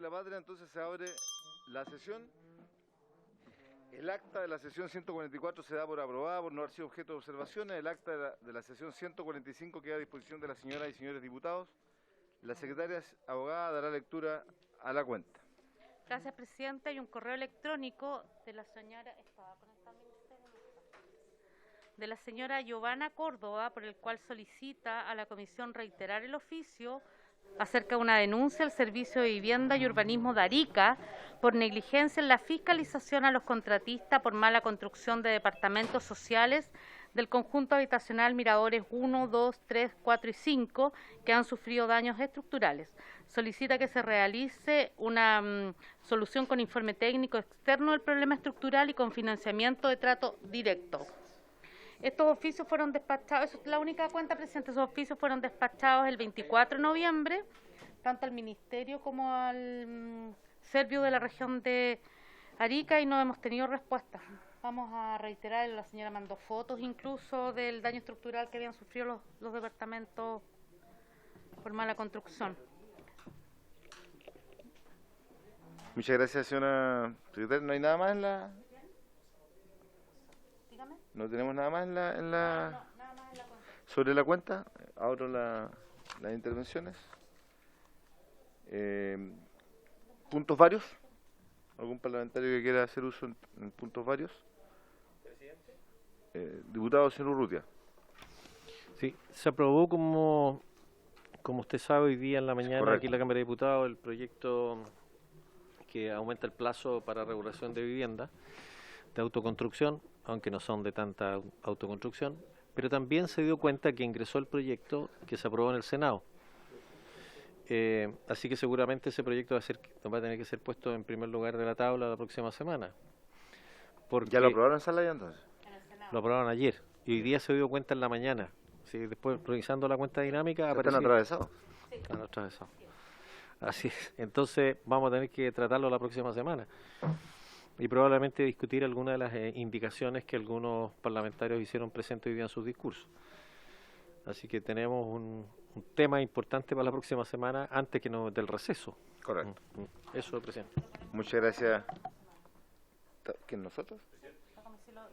la Patria, entonces se abre la sesión. El acta de la sesión 144 se da por aprobada por no haber sido objeto de observaciones. El acta de la sesión 145 queda a disposición de las señoras y señores diputados. La secretaria abogada dará lectura a la cuenta. Gracias, presidente. Hay un correo electrónico de la señora Giovanna Córdoba, por el cual solicita a la comisión reiterar el oficio acerca de una denuncia al Servicio de Vivienda y Urbanismo de Arica por negligencia en la fiscalización a los contratistas por mala construcción de departamentos sociales del conjunto habitacional Miradores 1, 2, 3, 4 y 5 que han sufrido daños estructurales. Solicita que se realice una solución con informe técnico externo del problema estructural y con financiamiento de trato directo. Estos oficios fueron despachados, eso es la única cuenta, presidente, esos oficios fueron despachados el 24 de noviembre, tanto al Ministerio como al Servio de la región de Arica, y no hemos tenido respuesta. Vamos a reiterar, la señora mandó fotos incluso del daño estructural que habían sufrido los departamentos por mala construcción. Muchas gracias, señora secretaria. ¿No hay nada más en la...? Dígame. ¿No tenemos nada más en la... No, nada más en la cuenta. Sobre la cuenta? Abro las intervenciones. ¿Puntos varios? ¿Algún parlamentario que quiera hacer uso en puntos varios? Presidente. Diputado, señor Urrutia. Sí, se aprobó como usted sabe hoy día en la mañana. Correcto. Aquí en la Cámara de Diputados el proyecto que aumenta el plazo para regulación de vivienda de autoconstrucción, aunque no son de tanta autoconstrucción, pero también se dio cuenta que ingresó el proyecto que se aprobó en el Senado. Así que seguramente ese proyecto va a tener que ser puesto en primer lugar de la tabla la próxima semana. ¿Ya lo aprobaron en sala ya entonces? Lo aprobaron ayer y hoy día se dio cuenta en la mañana. Sí, después revisando la cuenta dinámica ¿Están atravesados? Sí. Están atravesados. Así es. Entonces vamos a tener que tratarlo la próxima semana y probablemente discutir algunas de las indicaciones que algunos parlamentarios hicieron presentes hoy día en sus discursos. Así que tenemos un tema importante para la próxima semana antes que del receso. Correcto. Eso, presidente. Muchas gracias. ¿Quién, nosotros?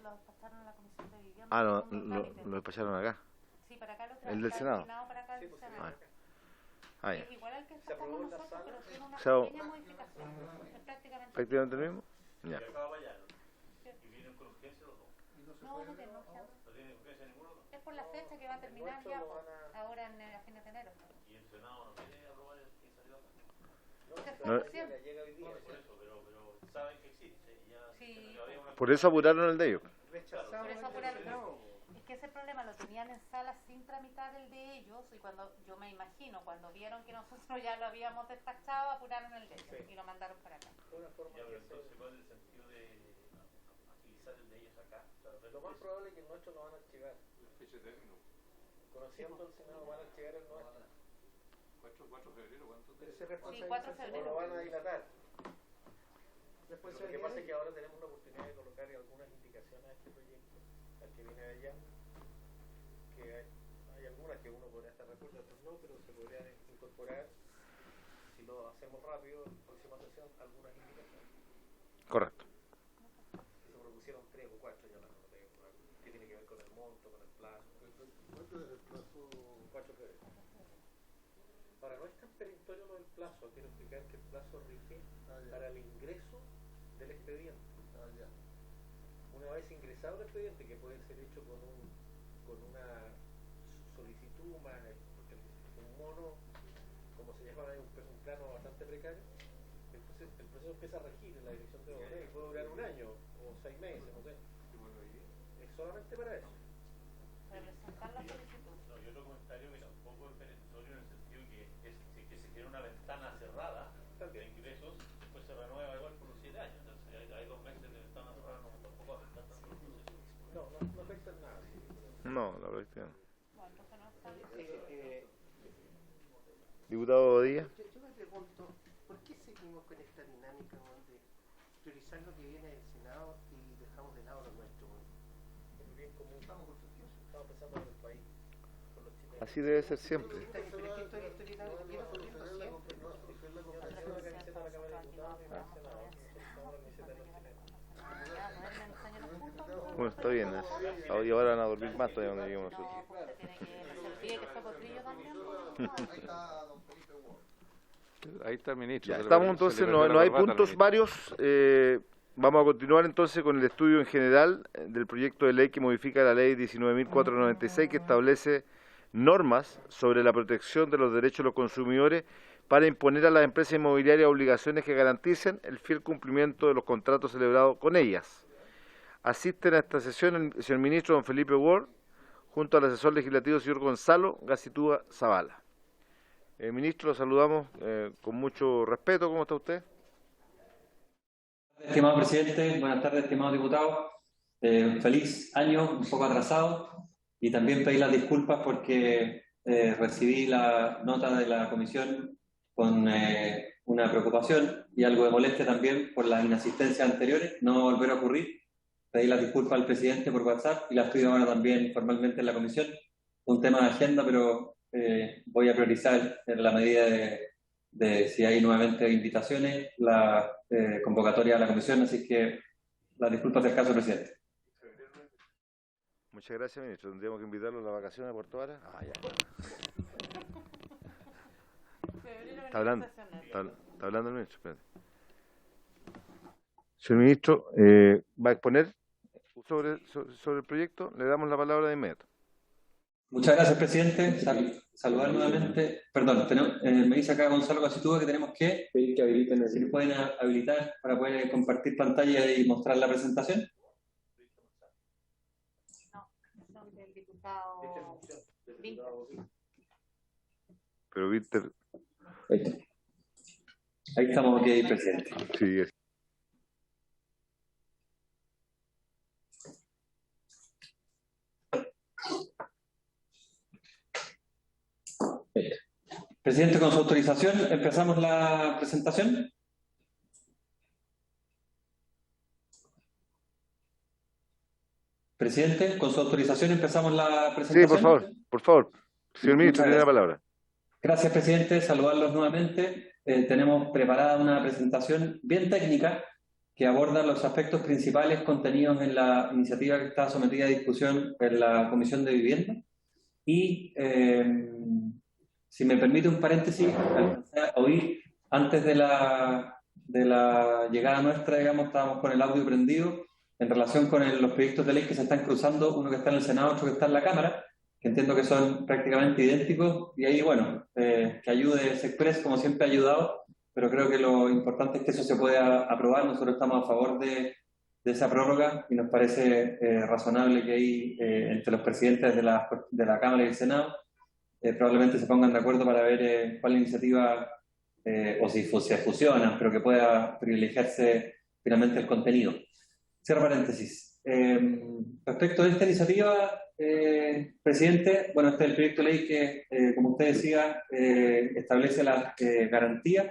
Lo despacharon a la Comisión de Vivienda. Ah, lo despacharon acá. Sí, para acá ¿El del Senado? Para acá del Senado. Ah, ya. Es igual al que despachamos nosotros, pero tiene una O sea, pequeña modificación. Es ¿Prácticamente el mismo? Ya. No, no tiene urgencia. Es por la fecha que va a terminar ya, ahora a fines de enero. ¿Y el Senado no quiere aprobar el que salió acá? No. Llega hoy día, por eso, pero saben que existe. Sí. Por eso apuraron el de ellos. Por eso apuraron. Es que ese problema lo tenían en sala sin tramitar el de ellos, y cuando yo me imagino, cuando vieron que nosotros ya lo habíamos despachado, apuraron el de ellos y lo mandaron para acá. Ya, pero entonces, ¿cuál es el sentido de agilizar el de ellos acá? O sea, Lo más probable es que el nuestro lo van a archivar. Conociendo el Senado van a archivar el nuestro. 4 de febrero, ¿cuánto te Ese Sí, 4 de o febrero. lo van a dilatar. Después Lo que pasa es que ahora tenemos la oportunidad de colocar algunas indicaciones a este proyecto, al que viene de allá, que hay algunas que uno podría estar de acuerdo, otras no, pero se podrían incorporar, si lo hacemos rápido, en la próxima sesión, algunas indicaciones. Correcto. Se propusieron 3 o 4, ya no tengo, que tiene que ver con el monto, con el plazo. ¿Cuánto es el plazo? 4 de febrero. Ahora, no es tan perentorio lo del plazo, quiero explicar que el plazo rige para el ingreso del expediente. Ya. Una vez ingresado el expediente, que puede ser hecho con una solicitud más, porque un mono, como se llama, es un plano bastante precario, entonces el proceso empieza a regir en la dirección de obra y puede durar un año o 6 meses, no sé. Es solamente para eso. Para presentar la solicitud. No, y otro comentario que tampoco es perentorio en el sentido que se tiene una ventana cerrada de ingresos, después se renueva igual por los 7 años. Entonces hay 2 meses de ventana cerrada, tampoco afecta tanto el proceso. No afecta en nada. No, la verdad. Bueno, entonces no está bien. Diputado Díaz. Yo me pregunto, ¿por qué seguimos con esta dinámica de priorizar lo que viene del Senado y dejamos de lado lo nuestro? Es un bien común. Estamos pensando en el país, por los chilenos. Así debe ser siempre. Pero es que esto es ocurriendo siempre. Yo no sé la camiseta de la Cámara Bueno, está bien. Y ahora van a dormir más todavía cuando lleguemos nosotros. Ahí está el ministro. Ya, se le estamos perdió- entonces, se le perdió no la hay corbata al puntos ministro. varios. Vamos a continuar entonces con el estudio en general del proyecto de ley que modifica la ley 19.496 que establece normas sobre la protección de los derechos de los consumidores para imponer a las empresas inmobiliarias obligaciones que garanticen el fiel cumplimiento de los contratos celebrados con ellas. Asisten a esta sesión el señor ministro don Felipe Ward, junto al asesor legislativo señor Gonzalo Gacitúa Zavala. Ministro, lo saludamos con mucho respeto. ¿Cómo está usted? Estimado presidente, buenas tardes, estimados diputados. Feliz año, un poco atrasado, y también pedir las disculpas porque recibí la nota de la comisión con una preocupación y algo de molestia también por las inasistencias anteriores. No va a volver a ocurrir. Pedí las disculpas al presidente por WhatsApp y las pido ahora también formalmente en la comisión. Un tema de agenda, pero voy a priorizar en la medida de si hay nuevamente invitaciones, la convocatoria a la comisión, así que las disculpas del caso, presidente. Muchas gracias, ministro. Tendríamos que invitarlo a las vacaciones a Puerto Vara. Ya. Está hablando el ministro. Espérate. Señor ministro, ¿va a exponer sobre el proyecto? Le damos la palabra de inmediato. Muchas gracias, presidente. Saludar nuevamente. Perdón, me dice acá Gonzalo Gacitúa que tenemos que pedir que habiliten, si pueden habilitar para poder compartir pantalla y mostrar la presentación. No, son del diputado Vinter. Pero Víctor, Ahí estamos, ok, presidente. sí, Presidente, con su autorización, empezamos la presentación. Presidente, con su autorización empezamos la presentación. sí, por favor. Señor ministro, tiene la palabra. Gracias, presidente. Saludarlos nuevamente. Tenemos preparada una presentación bien técnica que aborda los aspectos principales contenidos en la iniciativa que está sometida a discusión en la Comisión de Vivienda. Y, si me permite un paréntesis, alcancé a oír antes de la llegada nuestra, digamos, estábamos con el audio prendido en relación con los proyectos de ley que se están cruzando, uno que está en el Senado, otro que está en la Cámara, que entiendo que son prácticamente idénticos, y ahí, bueno, que ayude Sexpress, como siempre ha ayudado, pero creo que lo importante es que eso se pueda aprobar. Nosotros estamos a favor de esa prórroga y nos parece razonable que ahí, entre los presidentes de la Cámara y el Senado, probablemente se pongan de acuerdo para ver cuál iniciativa, o si se fusionan, pero que pueda privilegiarse finalmente el contenido. Cierro paréntesis. Respecto a esta iniciativa, presidente, bueno, este es el proyecto de ley que, como usted decía, establece las garantías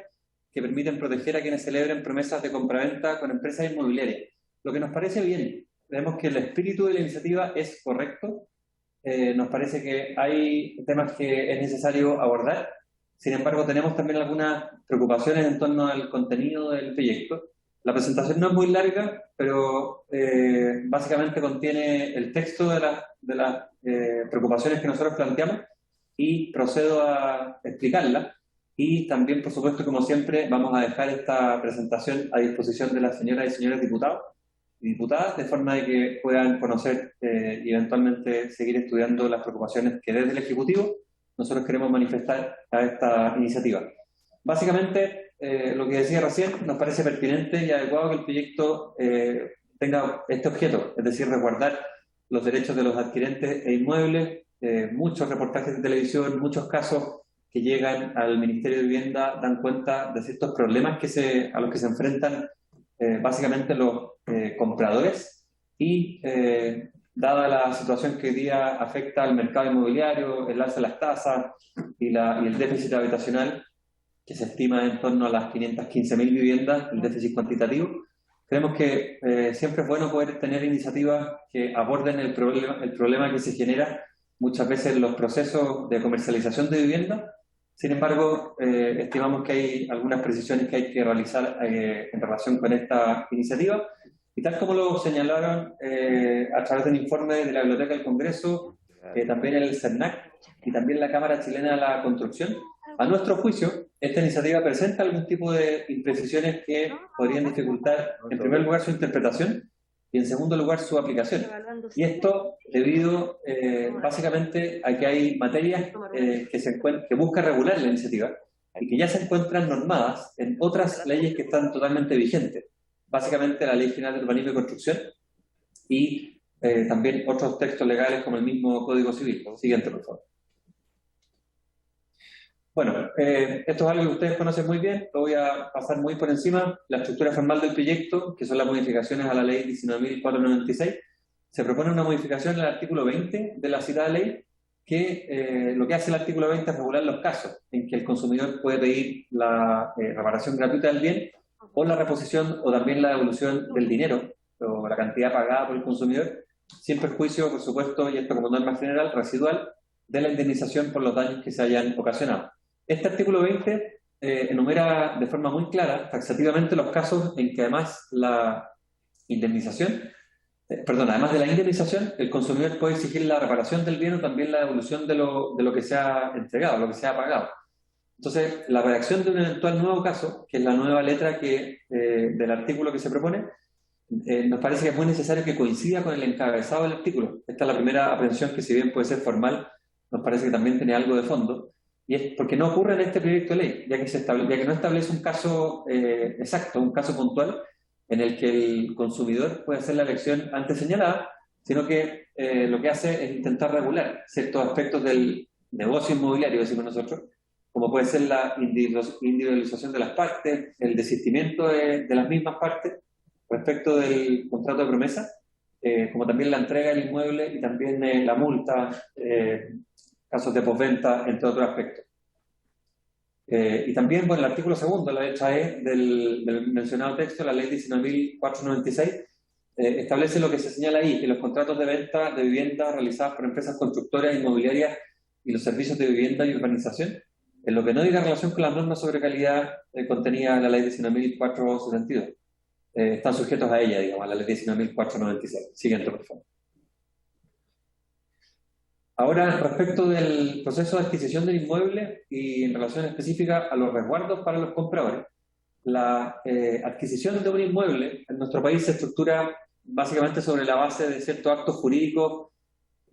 que permiten proteger a quienes celebren promesas de compraventa con empresas inmobiliarias. Lo que nos parece bien, vemos que el espíritu de la iniciativa es correcto. Nos parece que hay temas que es necesario abordar. Sin embargo, tenemos también algunas preocupaciones en torno al contenido del proyecto. La presentación no es muy larga, pero básicamente contiene el texto de las preocupaciones que nosotros planteamos y procedo a explicarla. Y también, por supuesto, como siempre, vamos a dejar esta presentación a disposición de las señoras y señores diputados y diputadas, de forma de que puedan conocer y eventualmente seguir estudiando las preocupaciones que desde el Ejecutivo nosotros queremos manifestar a esta iniciativa. Básicamente, lo que decía recién, nos parece pertinente y adecuado que el proyecto tenga este objeto, es decir, resguardar los derechos de los adquirentes e inmuebles. Muchos reportajes de televisión, muchos casos que llegan al Ministerio de Vivienda dan cuenta de ciertos problemas a los que se enfrentan básicamente los compradores y dada la situación que hoy día afecta al mercado inmobiliario, el alza de las tasas y el déficit habitacional, que se estima en torno a las 515.000 viviendas, el déficit cuantitativo, creemos que siempre es bueno poder tener iniciativas que aborden el problema que se genera muchas veces en los procesos de comercialización de vivienda. Sin embargo, estimamos que hay algunas precisiones que hay que realizar en relación con esta iniciativa. Y tal como lo señalaron a través del informe de la Biblioteca del Congreso, también el CERNAC y también la Cámara Chilena de la Construcción, a nuestro juicio, esta iniciativa presenta algún tipo de imprecisiones que podrían dificultar, en primer lugar, su interpretación y, en segundo lugar, su aplicación. Y esto debido básicamente a que hay materias que busca regular la iniciativa y que ya se encuentran normadas en otras leyes que están totalmente vigentes. Básicamente la Ley General de Urbanismo y Construcción y también otros textos legales como el mismo Código Civil. Siguiente, por favor. Bueno, esto es algo que ustedes conocen muy bien, lo voy a pasar muy por encima. La estructura formal del proyecto, que son las modificaciones a la Ley 19.496, se propone una modificación en el artículo 20 de la citada ley, que lo que hace el artículo 20 es regular los casos en que el consumidor puede pedir la reparación gratuita del bien o la reposición o también la devolución del dinero o la cantidad pagada por el consumidor, sin perjuicio, por supuesto, y esto como norma general, residual, de la indemnización por los daños que se hayan ocasionado. Este artículo 20 enumera de forma muy clara, taxativamente, los casos en que además la indemnización, además de la indemnización, el consumidor puede exigir la reparación del bien o también la devolución de lo que se ha entregado, lo que se ha pagado. Entonces, la redacción de un eventual nuevo caso, que es la nueva letra del artículo que se propone, nos parece que es muy necesario que coincida con el encabezado del artículo. Esta es la primera aprehensión que, si bien puede ser formal, nos parece que también tiene algo de fondo. Y es porque no ocurre en este proyecto de ley, ya que no establece un caso exacto, un caso puntual, en el que el consumidor puede hacer la elección antes señalada, sino que lo que hace es intentar regular ciertos aspectos del negocio inmobiliario, decimos nosotros, como puede ser la individualización de las partes, el desistimiento de las mismas partes respecto del contrato de promesa, como también la entrega del inmueble y también la multa, casos de postventa, entre otros aspectos. Y también, bueno, el artículo segundo, la letra E del mencionado texto, la ley 19.496, establece lo que se señala ahí, que los contratos de venta de vivienda realizados por empresas constructoras, inmobiliarias y los servicios de vivienda y urbanización, en lo que no diga relación con las normas sobre calidad contenidas en la ley 19.472, están sujetos a ella, digamos, a la ley 19.496. Siguiente, por favor. Ahora, respecto del proceso de adquisición del inmueble y en relación específica a los resguardos para los compradores, la adquisición de un inmueble en nuestro país se estructura básicamente sobre la base de ciertos actos jurídicos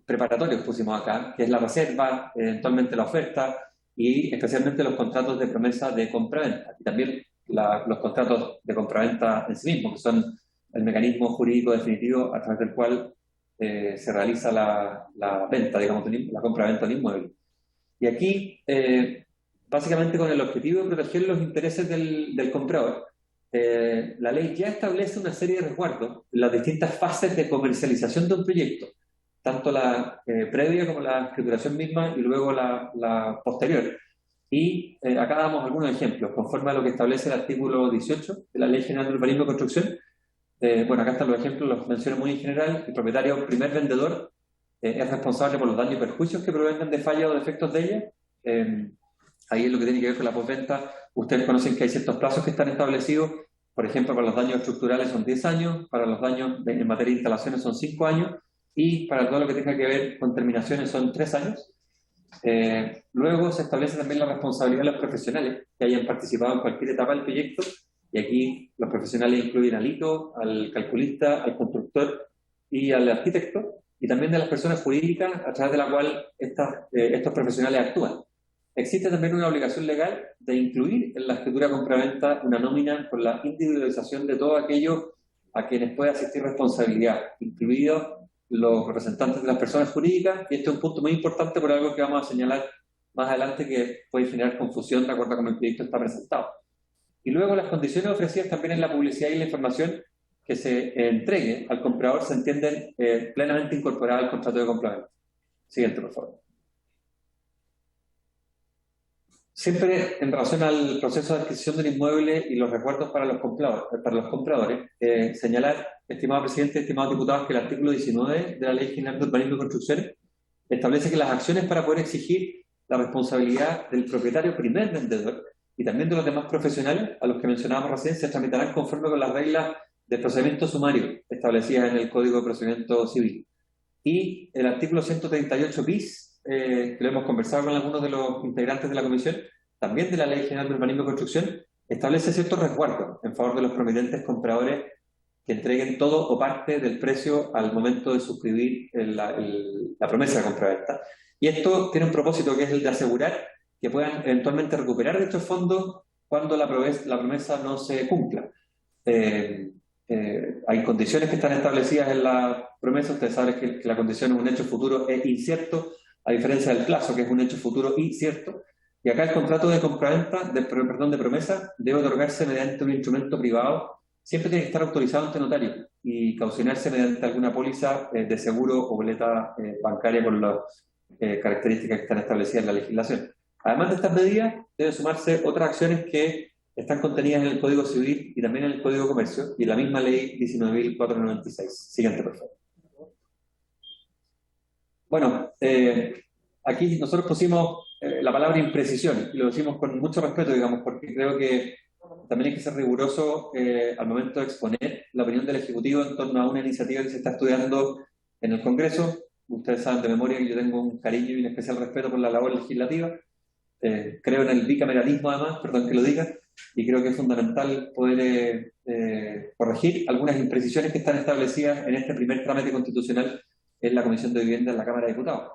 preparatorios, pusimos acá, que es la reserva, eventualmente la oferta y especialmente los contratos de promesa de compraventa y también los contratos de compraventa en sí mismos, que son el mecanismo jurídico definitivo a través del cual se realiza la venta, digamos, la compra-venta de inmueble. Y aquí, básicamente con el objetivo de proteger los intereses del comprador, la ley ya establece una serie de resguardos en las distintas fases de comercialización de un proyecto, tanto la previa como la escrituración misma y luego la posterior. Y acá damos algunos ejemplos, conforme a lo que establece el artículo 18 de la Ley General de Urbanismo y Construcción. Bueno, acá están los ejemplos, los menciono muy en general. El propietario primer vendedor es responsable por los daños y perjuicios que provengan de fallas o defectos de ella. Ahí es lo que tiene que ver con la postventa. Ustedes conocen que hay ciertos plazos que están establecidos. Por ejemplo, para los daños estructurales son 10 años, para los daños en materia de instalaciones son 5 años y para todo lo que tenga que ver con terminaciones son 3 años. Luego se establece también la responsabilidad de los profesionales que hayan participado en cualquier etapa del proyecto. Y aquí los profesionales incluyen al ITO, al calculista, al constructor y al arquitecto, y también de las personas jurídicas a través de la cual estos profesionales actúan. Existe también una obligación legal de incluir en la escritura compraventa una nómina con la individualización de todo aquello a quienes pueda asistir responsabilidad, incluidos los representantes de las personas jurídicas, y este es un punto muy importante por algo que vamos a señalar más adelante que puede generar confusión de acuerdo a cómo el proyecto está presentado. Y luego las condiciones ofrecidas también en la publicidad y la información que se entregue al comprador se entienden plenamente incorporadas al contrato de compraventa. Siguiente, por favor. Siempre en relación al proceso de adquisición del inmueble y los resguardos para los compradores, señalar, estimado presidente, estimados diputados, que el artículo 19 de la Ley General de Urbanismo y Construcción establece que las acciones para poder exigir la responsabilidad del propietario primer vendedor y también de los demás profesionales, a los que mencionábamos recién, se tramitarán conforme con las reglas de procedimiento sumario establecidas en el Código de Procedimiento Civil. Y el artículo 138 bis, que lo hemos conversado con algunos de los integrantes de la comisión, también de la Ley General de Urbanismo y Construcción, establece ciertos resguardos en favor de los promitentes compradores que entreguen todo o parte del precio al momento de suscribir la promesa de compraventa. Y esto tiene un propósito, que es el de asegurar que puedan eventualmente recuperar estos fondos cuando la promesa no se cumpla. Hay condiciones que están establecidas en la promesa. Ustedes saben que la condición es un hecho futuro e incierto, a diferencia del plazo, que es un hecho futuro y cierto. Y acá el contrato de compraventa, de promesa, debe otorgarse mediante un instrumento privado. Siempre tiene que estar autorizado ante notario y caucionarse mediante alguna póliza de seguro o boleta bancaria con las características que están establecidas en la legislación. Además de estas medidas, deben sumarse otras acciones que están contenidas en el Código Civil y también en el Código de Comercio y en la misma Ley 19.496. Siguiente, por favor. Bueno, aquí nosotros pusimos la palabra imprecisión, y lo decimos con mucho respeto, digamos, porque creo que también hay que ser riguroso al momento de exponer la opinión del Ejecutivo en torno a una iniciativa que se está estudiando en el Congreso. Ustedes saben de memoria que yo tengo un cariño y un especial respeto por la labor legislativa. Creo en el bicameralismo, además, perdón que lo diga, y creo que es fundamental poder corregir algunas imprecisiones que están establecidas en este primer trámite constitucional en la Comisión de Vivienda en la Cámara de Diputados.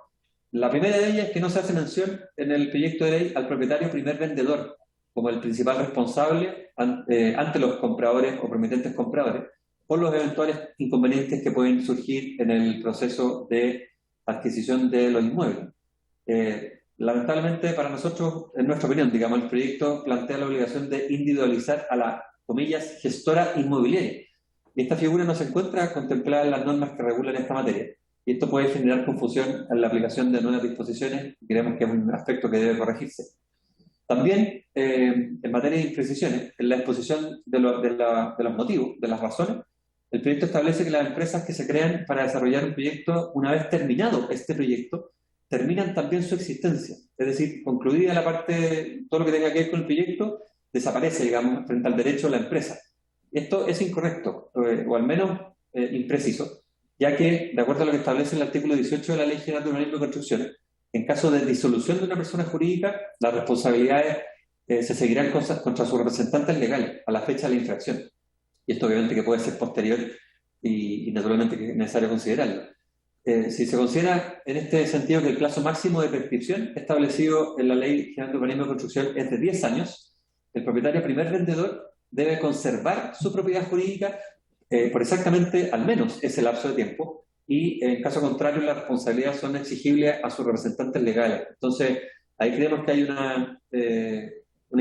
La primera de ellas es que no se hace mención en el proyecto de ley al propietario primer vendedor como el principal responsable ante los compradores o promitentes compradores por los eventuales inconvenientes que pueden surgir en el proceso de adquisición de los inmuebles. Lamentablemente para nosotros, en nuestra opinión, digamos, el proyecto plantea la obligación de individualizar a la, comillas, gestora inmobiliaria. Y esta figura no se encuentra contemplada en las normas que regulan esta materia. Y esto puede generar confusión en la aplicación de nuevas disposiciones, y creemos que es un aspecto que debe corregirse. También, en materia de imprecisiones, en la exposición de los motivos, de las razones, el proyecto establece que las empresas que se crean para desarrollar un proyecto, una vez terminado este proyecto, terminan también su existencia. Es decir, concluida la parte, todo lo que tenga que ver con el proyecto, desaparece, digamos, frente al derecho de la empresa. Esto es incorrecto, o al menos impreciso, ya que, de acuerdo a lo que establece el artículo 18 de la Ley General de Urbanismo y Construcción, en caso de disolución de una persona jurídica, las responsabilidades se seguirán contra sus representantes legales a la fecha de la infracción. Y esto obviamente que puede ser posterior y naturalmente que es necesario considerarlo. Si se considera en este sentido que el plazo máximo de prescripción establecido en la Ley General de Urbanismo y Construcción es de 10 años, el propietario primer vendedor debe conservar su propiedad jurídica por exactamente al menos ese lapso de tiempo, y en caso contrario las responsabilidades son exigibles a sus representantes legales. Entonces, ahí creemos que hay una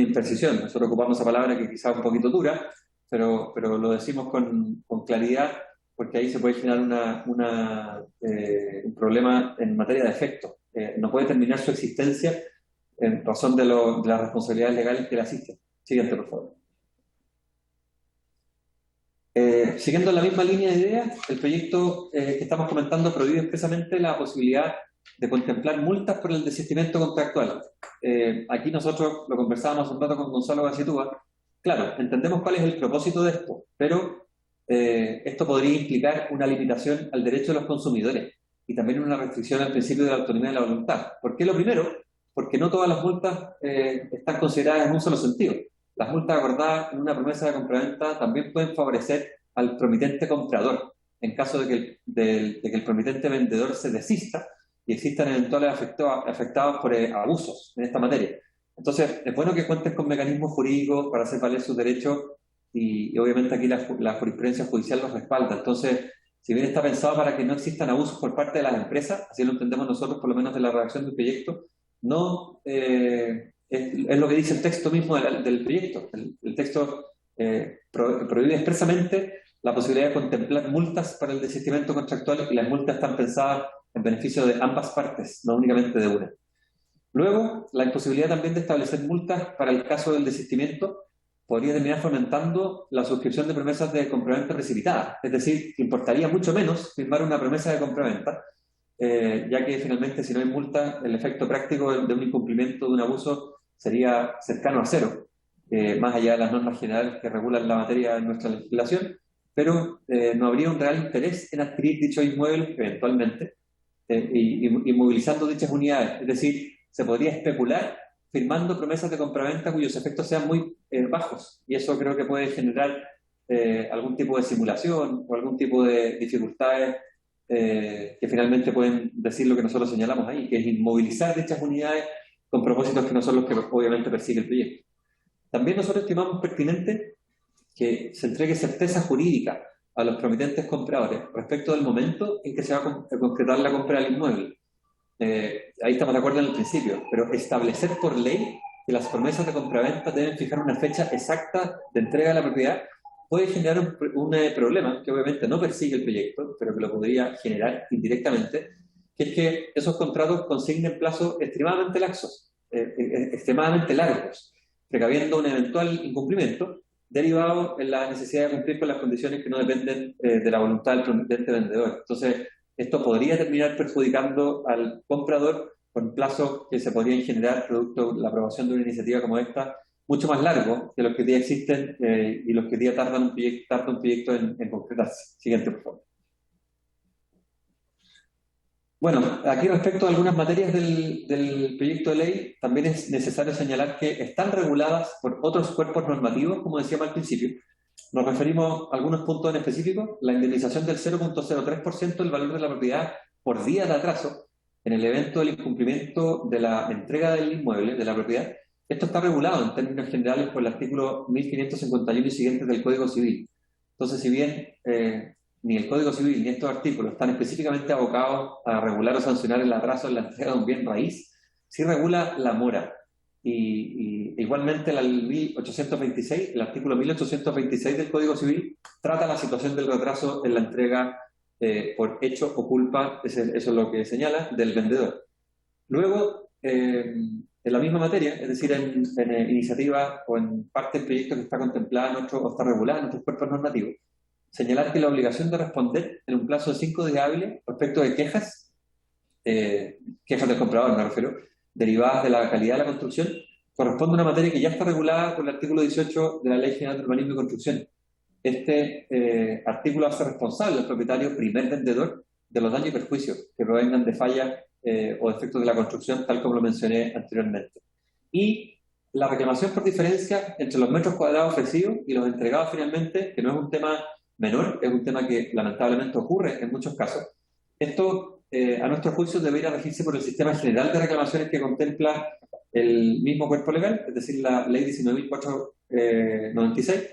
imprecisión. Nosotros ocupamos esa palabra que quizás es un poquito dura, pero lo decimos con claridad, porque ahí se puede generar un problema en materia de efecto. No puede terminar su existencia en razón de las responsabilidades legales que le asisten. Siguiente, por favor. Siguiendo la misma línea de ideas, el proyecto que estamos comentando prohíbe expresamente la posibilidad de contemplar multas por el desistimiento contractual. Aquí nosotros lo conversábamos un rato con Gonzalo Gacitúa. Claro, entendemos cuál es el propósito de esto, pero esto podría implicar una limitación al derecho de los consumidores y también una restricción al principio de la autonomía de la voluntad. ¿Por qué lo primero? Porque no todas las multas están consideradas en un solo sentido. Las multas acordadas en una promesa de compraventa también pueden favorecer al promitente comprador en caso de que el promitente vendedor se desista y existan eventuales afectados por abusos en esta materia. Entonces, es bueno que cuenten con mecanismos jurídicos para hacer valer sus derechos y obviamente aquí la jurisprudencia judicial los respalda. Entonces, si bien está pensado para que no existan abusos por parte de las empresas, así lo entendemos nosotros por lo menos de la redacción del proyecto, no es lo que dice el texto mismo del proyecto. El texto prohíbe expresamente la posibilidad de contemplar multas para el desistimiento contractual, y las multas están pensadas en beneficio de ambas partes, no únicamente de una. Luego, la imposibilidad también de establecer multas para el caso del desistimiento podría terminar fomentando la suscripción de promesas de compraventa precipitada. Es decir, importaría mucho menos firmar una promesa de compraventa, ya que finalmente si no hay multa, el efecto práctico de un incumplimiento, de un abuso, sería cercano a cero, más allá de las normas generales que regulan la materia en nuestra legislación. pero no habría un real interés en adquirir dichos inmuebles eventualmente y movilizando dichas unidades. Es decir, se podría especular firmando promesas de compraventa cuyos efectos sean muy bajos, y eso creo que puede generar algún tipo de simulación o algún tipo de dificultades que finalmente pueden decir lo que nosotros señalamos ahí, que es inmovilizar dichas unidades con propósitos que no son los que obviamente persigue el proyecto. También nosotros estimamos pertinente que se entregue certeza jurídica a los promitentes compradores respecto del momento en que se va a concretar la compra del inmueble. Ahí estamos de acuerdo en el principio, pero establecer por ley que las promesas de compraventa deben fijar una fecha exacta de entrega de la propiedad puede generar un problema que obviamente no persigue el proyecto, pero que lo podría generar indirectamente, que es que esos contratos consignen plazos extremadamente laxos, extremadamente largos, precaviendo un eventual incumplimiento derivado en la necesidad de cumplir con las condiciones que no dependen de la voluntad del promitente vendedor. Entonces, esto podría terminar perjudicando al comprador con plazos que se podrían generar producto de la aprobación de una iniciativa como esta, mucho más largo que los que hoy día existen y los que hoy día tarda un proyecto en concretarse. Siguiente, por favor. Bueno, aquí respecto a algunas materias del proyecto de ley, también es necesario señalar que están reguladas por otros cuerpos normativos, como decíamos al principio. Nos referimos a algunos puntos en específico: la indemnización del 0.03% del valor de la propiedad por día de atraso en el evento del incumplimiento de la entrega del inmueble, de la propiedad. Esto está regulado en términos generales por el artículo 1551 y siguientes del Código Civil. Entonces, si bien ni el Código Civil ni estos artículos están específicamente abocados a regular o sancionar el atraso en la entrega de un bien raíz, sí regula la mora. Y igualmente el artículo 1826 del Código Civil trata la situación del retraso en la entrega por hecho o culpa, eso es lo que señala, del vendedor. Luego, en la misma materia, es decir, en iniciativa o en parte del proyecto que está contemplada o está regulada en nuestros cuerpos normativos, señalar que la obligación de responder en un plazo de 5 días hábiles respecto de quejas del comprador me refiero, derivadas de la calidad de la construcción, corresponde a una materia que ya está regulada por el artículo 18 de la Ley General de Urbanismo y Construcción. Este artículo hace responsable al propietario primer vendedor de los daños y perjuicios que provengan de fallas o defectos de la construcción, tal como lo mencioné anteriormente. Y la reclamación por diferencia entre los metros cuadrados ofrecidos y los entregados finalmente, que no es un tema menor, es un tema que lamentablemente ocurre en muchos casos. Esto, a nuestro juicio, debería regirse por el sistema general de reclamaciones que contempla el mismo cuerpo legal, es decir, la Ley 19.496,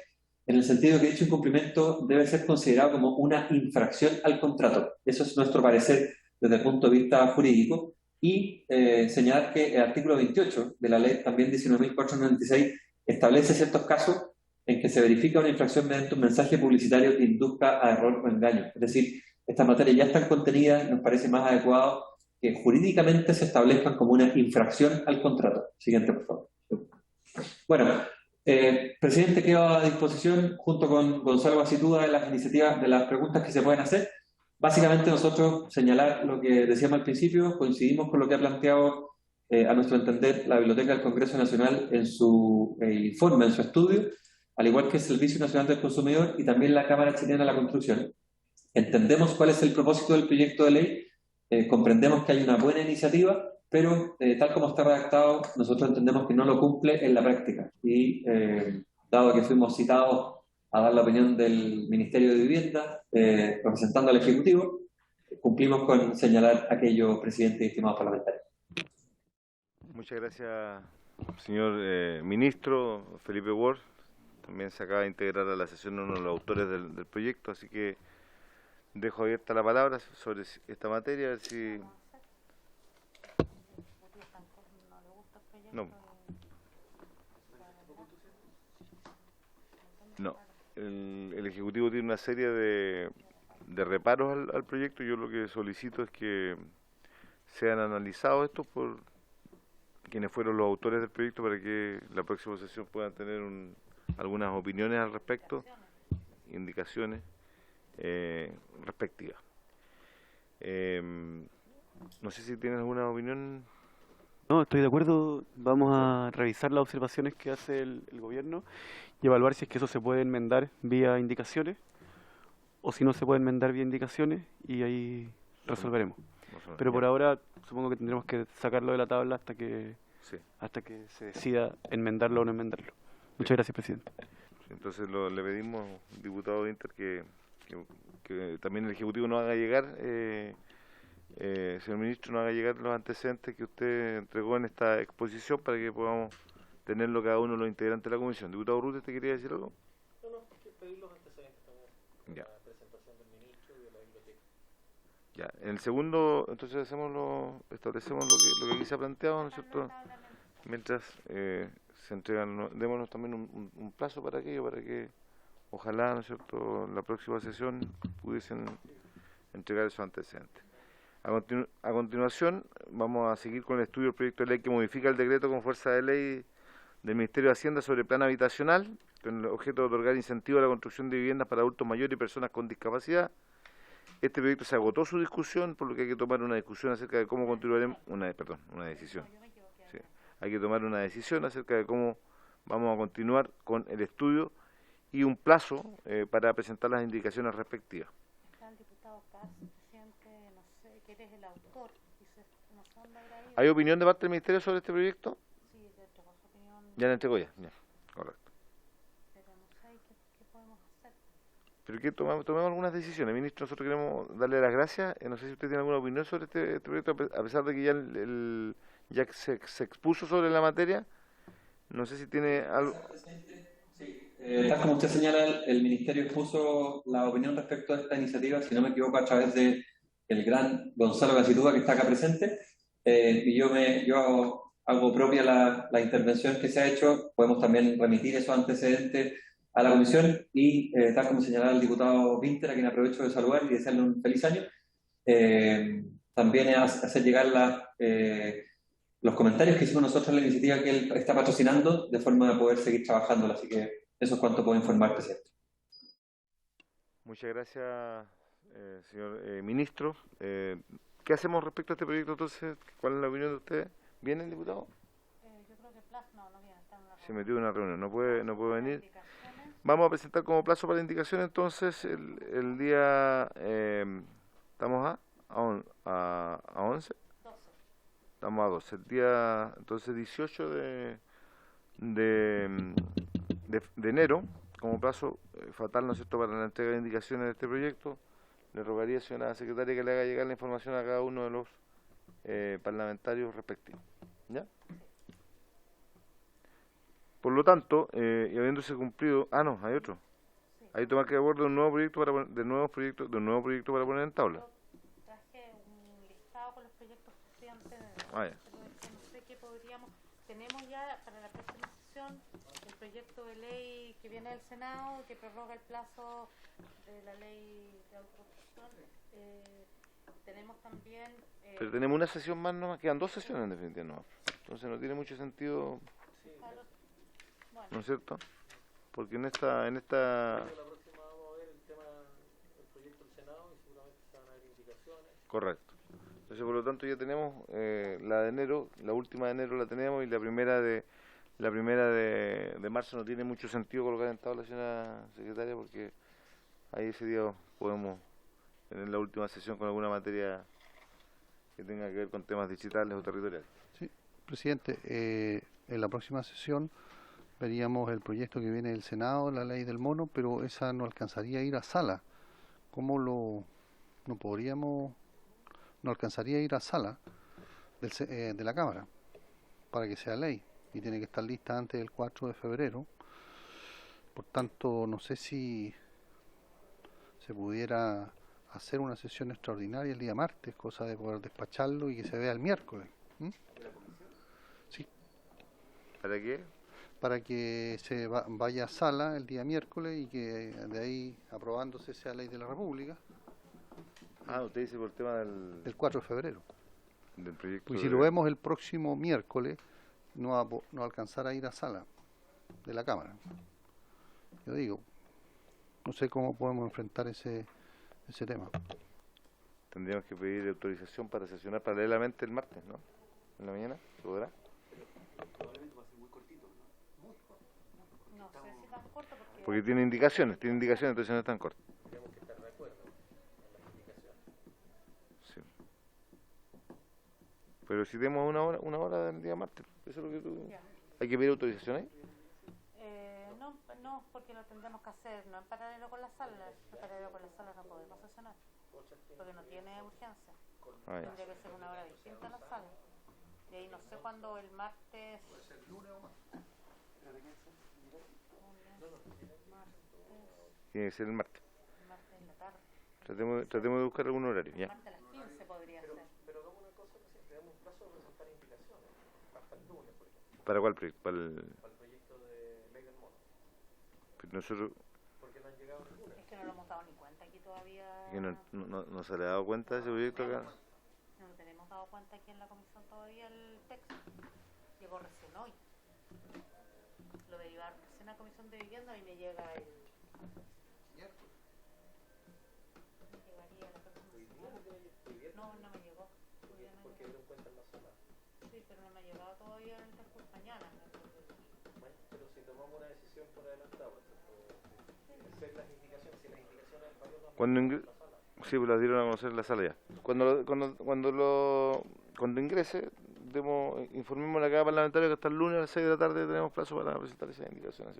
en el sentido que dicho incumplimiento debe ser considerado como una infracción al contrato. Eso es nuestro parecer desde el punto de vista jurídico, y señalar que el artículo 28 de la Ley también 19.496 establece ciertos casos en que se verifica una infracción mediante un mensaje publicitario que induzca a error o engaño. Es decir, estas materias ya están contenidas, nos parece más adecuado que jurídicamente se establezcan como una infracción al contrato. Siguiente, por favor. Bueno, presidente, quedo a disposición junto con Gonzalo Bacitúa de las iniciativas, de las preguntas que se pueden hacer. Básicamente nosotros señalar lo que decíamos al principio, coincidimos con lo que ha planteado a nuestro entender la Biblioteca del Congreso Nacional en su informe, en su estudio, al igual que el Servicio Nacional del Consumidor y también la Cámara Chilena de la Construcción. Entendemos cuál es el propósito del proyecto de ley, comprendemos que hay una buena iniciativa, pero tal como está redactado, nosotros entendemos que no lo cumple en la práctica. Y dado que fuimos citados a dar la opinión del Ministerio de Vivienda, representando al Ejecutivo, cumplimos con señalar aquello, presidente y estimados parlamentarios. Muchas gracias, señor ministro Felipe Ward. También se acaba de integrar a la sesión uno de los autores del proyecto, así que dejo abierta la palabra sobre esta materia, a ver si... No, el Ejecutivo tiene una serie de reparos al proyecto. Yo lo que solicito es que sean analizados estos por quienes fueron los autores del proyecto para que la próxima sesión puedan tener algunas opiniones al respecto, indicaciones respectivas. No sé si tienes alguna opinión. No, estoy de acuerdo. Vamos a revisar las observaciones que hace el gobierno y evaluar si es que eso se puede enmendar vía indicaciones. o si no se puede enmendar vía indicaciones y ahí resolveremos. Pero por ahora supongo que tendremos que sacarlo de la tabla hasta que se decida enmendarlo o no enmendarlo. Muchas gracias, presidente. Entonces le pedimos, diputado Winter, que también el Ejecutivo nos haga llegar, señor ministro, nos haga llegar los antecedentes que usted entregó en esta exposición para que podamos tenerlo cada uno de los integrantes de la comisión. Diputado Rutte, ¿te quería decir algo? No, pedir los antecedentes también. Ya. La presentación del ministro y de la biblioteca. Ya, en el segundo, entonces establecemos lo que aquí se ha planteado, ¿no es cierto? Mientras se entregan, démonos también un plazo para aquello, para que ojalá, ¿no es cierto?, en la próxima sesión pudiesen entregar esos antecedentes. A continuación, vamos a seguir con el estudio del proyecto de ley que modifica el decreto con fuerza de ley del Ministerio de Hacienda sobre plan habitacional, con el objeto de otorgar incentivo a la construcción de viviendas para adultos mayores y personas con discapacidad. Este proyecto se agotó su discusión, por lo que hay que tomar una discusión acerca de cómo continuaremos, una decisión. Sí. Hay que tomar una decisión acerca de cómo vamos a continuar con el estudio y un plazo para presentar las indicaciones respectivas. Está el diputado Cas, presidente, no sé, que eres el autor, dice, no sé dónde habrá ido. ¿Hay opinión de parte del Ministerio sobre este proyecto? Sí, le entregó su opinión. Ya la entregó ya, correcto. Pero no sé qué podemos hacer. Pero que tomemos algunas decisiones. Ministro, nosotros queremos darle las gracias. No sé si usted tiene alguna opinión sobre este proyecto, a pesar de que ya se expuso sobre la materia. No sé si tiene algo... Tal como usted señala, el Ministerio expuso la opinión respecto a esta iniciativa, si no me equivoco, a través de el gran Gonzalo Gacitúa, que está acá presente, y yo hago propia la intervención que se ha hecho. Podemos también remitir esos antecedentes a la comisión y, tal como señalaba el diputado Winter, a quien aprovecho de saludar y desearle un feliz año, también hacer llegar los comentarios que hicimos nosotros en la iniciativa que él está patrocinando, de forma de poder seguir trabajándola. Así que eso es cuanto puedo informar, presidente. Muchas gracias, señor ministro. ¿Qué hacemos respecto a este proyecto entonces? ¿Cuál es la opinión de ustedes? ¿Viene el diputado? Yo creo que plazo no viene, está en una reunión. Se metió en una reunión, no puede venir. Vamos a presentar como plazo para la indicación entonces el día, estamos a 11. 12. Estamos a 12. El día, entonces, 18 de enero, como plazo fatal, ¿no es cierto?, para la entrega de indicaciones de este proyecto. Le rogaría, señora secretaria, que le haga llegar la información a cada uno de los parlamentarios respectivos. ¿Ya? Por lo tanto, y habiéndose cumplido... Ah, no, hay otro. Sí. Hay que tomar que acuerdo de un nuevo proyecto para poner en tabla. Yo traje un listado con los proyectos presidentes. Ya. Pero no sé qué podríamos... Tenemos ya para la próxima sesión el proyecto de ley que viene del Senado, que prorroga el plazo de la ley de autoprotección. Tenemos también... Pero tenemos una sesión más nomás, quedan 2 sesiones en definitiva nomás. Entonces no tiene mucho sentido, bueno, ¿no es cierto? Porque en esta La próxima vamos a ver el tema del proyecto del Senado y seguramente se van a dar indicaciones. correcto. Entonces, por lo tanto, ya tenemos la de enero, la última de enero la tenemos, y la primera de marzo no tiene mucho sentido colocar en tabla, señora secretaria, porque ahí ese día podemos tener la última sesión con alguna materia que tenga que ver con temas digitales o territoriales. Sí, presidente, en la próxima sesión veríamos el proyecto que viene del Senado, la ley del mono, pero esa no alcanzaría a ir a sala. ¿Cómo no alcanzaría a ir a sala de la Cámara para que sea ley? Y tiene que estar lista antes del 4 de febrero. Por tanto, no sé si se pudiera hacer una sesión extraordinaria el día martes, cosa de poder despacharlo y que se vea el miércoles. Sí. ¿Para qué? Para que se vaya a sala el día miércoles y que de ahí, aprobándose, sea ley de la República. Ah, usted dice por el tema del 4 de febrero. Del proyecto. Porque si lo vemos el próximo miércoles, no alcanzará a ir a sala de la Cámara. Yo digo, no sé cómo podemos enfrentar ese tema. Tendríamos que pedir autorización para sesionar paralelamente el martes, ¿no? En la mañana, ¿se podrá? Probablemente va a ser muy cortito, ¿no? no sé si tan corto porque... Porque tiene indicaciones, entonces no es tan corto. Tenemos que estar Pero si tenemos una hora del día martes, eso es lo que tú... Ya. ¿Hay que pedir autorización ahí? No, porque lo tendremos que hacer, no en paralelo con la sala. En paralelo con la sala no podemos sesionar, porque no tiene urgencia. Ah, ya. Tendría que ser una hora distinta en la sala. Y ahí no sé cuándo el martes... Puede ser lunes o martes. Tiene que ser el martes. El martes en la tarde. Tratemos de buscar algún horario, El ya. martes a las 15 podría ser. Pero hagamos una cosa, presidente, damos un plazo de presentar indicaciones hasta el lunes, por ejemplo, ¿Para cuál proyecto? para el proyecto de ley del mono. Nosotros... Porque no han llegado ninguna. Es que no lo hemos dado ni cuenta aquí todavía. que no se le ha dado cuenta de ese proyecto acá. No nos tenemos dado cuenta aquí en la comisión todavía el texto. Llegó recién hoy. Lo derivaron recién a la comisión de vivienda y me llega el... Miércoles. Me llegaría la próxima semana. No, no me llegó. Todavía no me Porque llegó. dieron cuenta en la sala. Sí, pero no me ha llegado todavía el texto mañana. Pero si tomamos una decisión por adelantado, hacer las indicaciones, si las indicaciones Sí, pues las dieron a conocer en la sala ya. Cuando ingrese, informemos a cada parlamentario que hasta el lunes a las 6 de la tarde tenemos plazo para presentar esas indicaciones.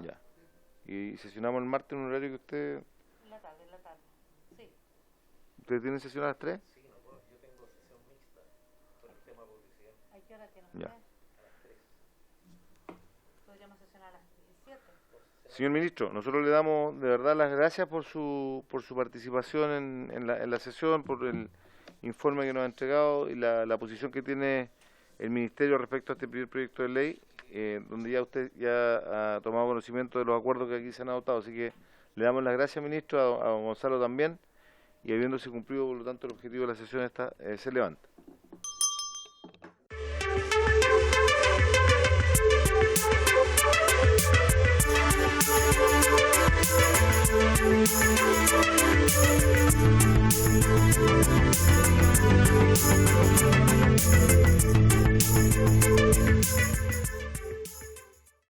Ya. Y sesionamos el martes en un horario que usted... En la tarde, sí. ¿Usted tiene sesión a las 3? Sí, no, yo tengo sesión mixta por el tema de publicidad. ¿A qué hora tiene Ya. usted? A las 3. Podríamos sesionar a las 17. Señor ministro, nosotros le damos de verdad las gracias por su participación en la sesión, por el informe que nos ha entregado y la posición que tiene el ministerio respecto a este primer proyecto de ley, donde ya usted ya ha tomado conocimiento de los acuerdos que aquí se han adoptado. Así que le damos las gracias, ministro, a don Gonzalo también, y habiéndose cumplido, por lo tanto, el objetivo de la sesión se levanta.